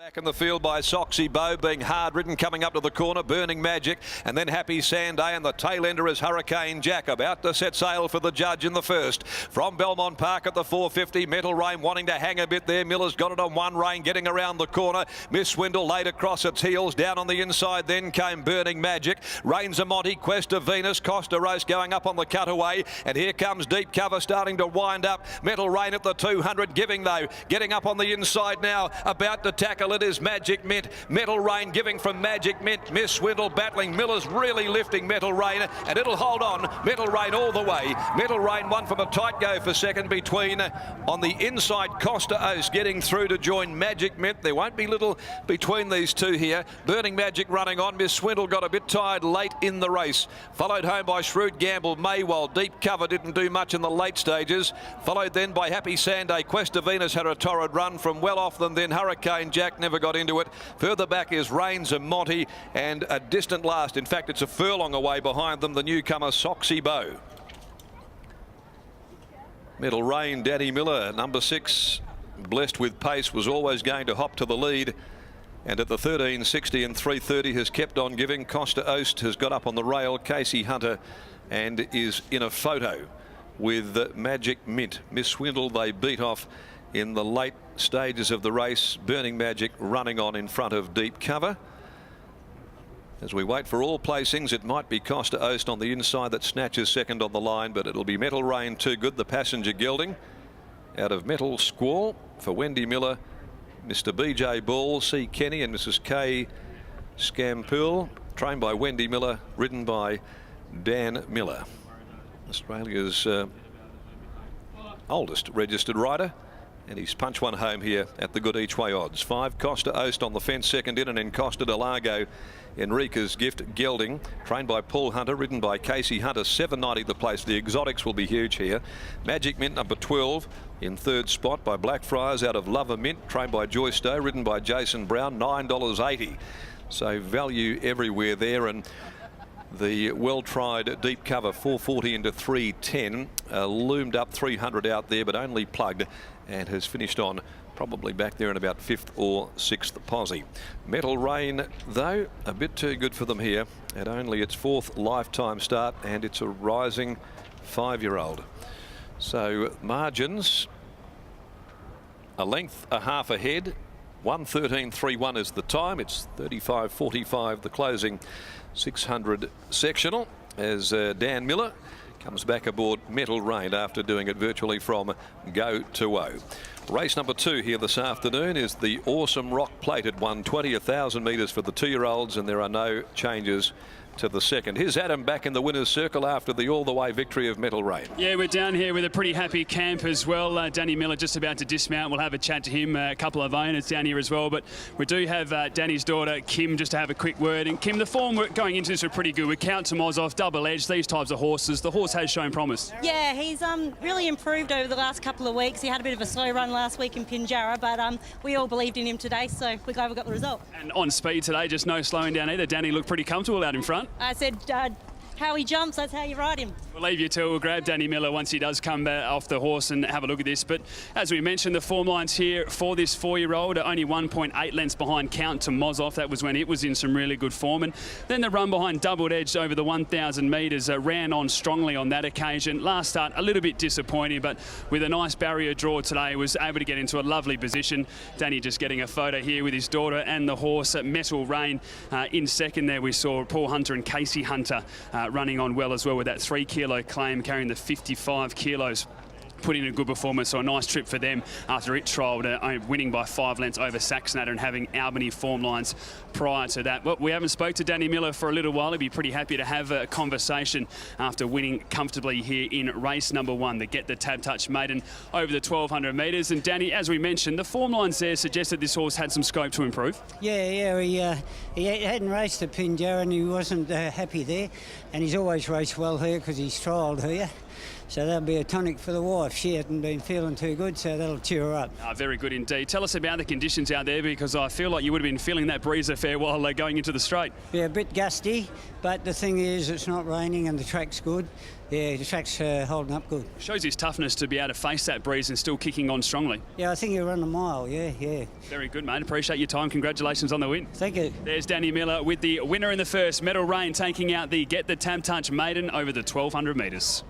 Back in the field by Soxy Bow, being hard ridden, coming up to the corner, Burning Magic, and then Happy Sanday, and the tail ender is Hurricane Jack, about to set sail for the judge in the first. From Belmont Park at the 450, Metal Rain wanting to hang a bit there. Miller's got it on one rein, getting around the corner. Miss Swindle laid across its heels, down on the inside, then came Burning Magic. Reigns of Monty, Quest of Venus, Costa Rose going up on the cutaway, and here comes Deep Cover starting to wind up. Metal Rain at the 200, giving though, getting up on the inside now, about to tackle. It is Magic Mint. Metal Rain giving from Magic Mint. Miss Swindle battling. Miller's really lifting Metal Rain, and it'll hold on. Metal Rain all the way. Metal Rain won from a tight go for second between on the inside. Costa Oast getting through to join Magic Mint. There won't be little between these two here. Burning Magic running on. Miss Swindle got a bit tired late in the race. Followed home by Shrewd Gamble. Maywell. Deep Cover didn't do much in the late stages. Followed then by Happy Sanday. Quest of Venus had a torrid run from well off them. Then Hurricane Jack never got into it. Further back is Reigns and Monty, and a distant last. In fact, it's a furlong away behind them, the newcomer Soxy Bow. Metal Rain, Danny Miller, number 6, blessed with pace, was always going to hop to the lead. And at the 13.60 and 3.30 has kept on giving. Costa Oast has got up on the rail. Casey Hunter and is in a photo with Magic Mint. Miss Swindle they beat off in the late stages of the race. Burning Magic running on in front of Deep Cover. As we wait for all placings, it might be Costa Oast on the inside that snatches second on the line, but it'll be Metal Rain too good. The passenger gelding out of Metal Squall for Wendy Miller, Mr. BJ Ball, C. Kenny and Mrs. K. Scampool, trained by Wendy Miller, ridden by Dan Miller, Australia's oldest registered rider. And he's punched one home here at the good each way odds. 5 Costa Oast on the fence, second in, and then Costa de Largo, Enrica's Gift Gelding, trained by Paul Hunter, ridden by Casey Hunter, $7.90 the place. The exotics will be huge here. Magic Mint number 12 in third spot by Blackfriars out of Lover Mint, trained by Joyce Stowe, ridden by Jason Brown, $9.80. So value everywhere there. And the well-tried Deep Cover 440 into 310 loomed up 300 out there, but only plugged and has finished on probably back there in about 5th or 6th posse. Metal Rain though a bit too good for them here at only its 4th lifetime start, and it's a rising 5-year-old. So margins a length a half ahead. 1:13.31 is the time. It's 35.45 the closing 600 sectional as Dan Miller comes back aboard Metal Rain after doing it virtually from go to O. Race number 2 here this afternoon is the Awesome Rock Plated 120, 1,000 metres for the 2-year-olds, and there are no changes to the second. Here's Adam back in the winner's circle after the all-the-way victory of Metal Rain. Yeah, we're down here with a pretty happy camp as well. Danny Miller just about to dismount. We'll have a chat to him. A couple of owners down here as well. But we do have Danny's daughter, Kim, just to have a quick word. And Kim, the form going into this were pretty good. We count to Mozoff, Double Edge, these types of horses. The horse has shown promise. Yeah, he's really improved over the last couple of weeks. He had a bit of a slow run last week in Pinjarra, but we all believed in him today, so we're glad we got the result. And on speed today, just no slowing down either. Danny looked pretty comfortable out in front. I said, how he jumps, that's how you ride him. We'll leave you to. We'll grab Danny Miller once he does come back off the horse and have a look at this. But as we mentioned, the form lines here for this 4-year-old are only 1.8 lengths behind Count to Mozoff. That was when it was in some really good form. And then the run behind Doubled Edge over the 1,000 metres ran on strongly on that occasion. Last start, a little bit disappointing, but with a nice barrier draw today, was able to get into a lovely position. Danny just getting a photo here with his daughter and the horse at Metal Rain. In second there, we saw Paul Hunter and Casey Hunter running on well as well with that 3-kilo claim, carrying the 55 kilos. Put in a good performance, so a nice trip for them after it trialled, winning by 5 lengths over Saxonator and having Albany form lines prior to that. Well, we haven't spoke to Danny Miller for a little while. He'd be pretty happy to have a conversation after winning comfortably here in race number 1, the Get the Tab Touch Maiden over the 1,200 metres. And Danny, as we mentioned, the form lines there suggest that this horse had some scope to improve. Yeah, he hadn't raced at Pinjarra and he wasn't happy there, and he's always raced well here because he's trialled here. So that'll be a tonic for the wife. She hasn't been feeling too good, so that'll cheer her up. Very good indeed. Tell us about the conditions out there, because I feel like you would have been feeling that breeze a fair while going into the straight. Yeah, a bit gusty, but the thing is it's not raining and the track's good. Yeah, the track's holding up good. Shows his toughness to be able to face that breeze and still kicking on strongly. Yeah, I think he'll run a mile, yeah. Very good, mate. Appreciate your time. Congratulations on the win. Thank you. There's Danny Miller with the winner in the first. Metal Rain taking out the Get the Tam Touch maiden over the 1,200 metres.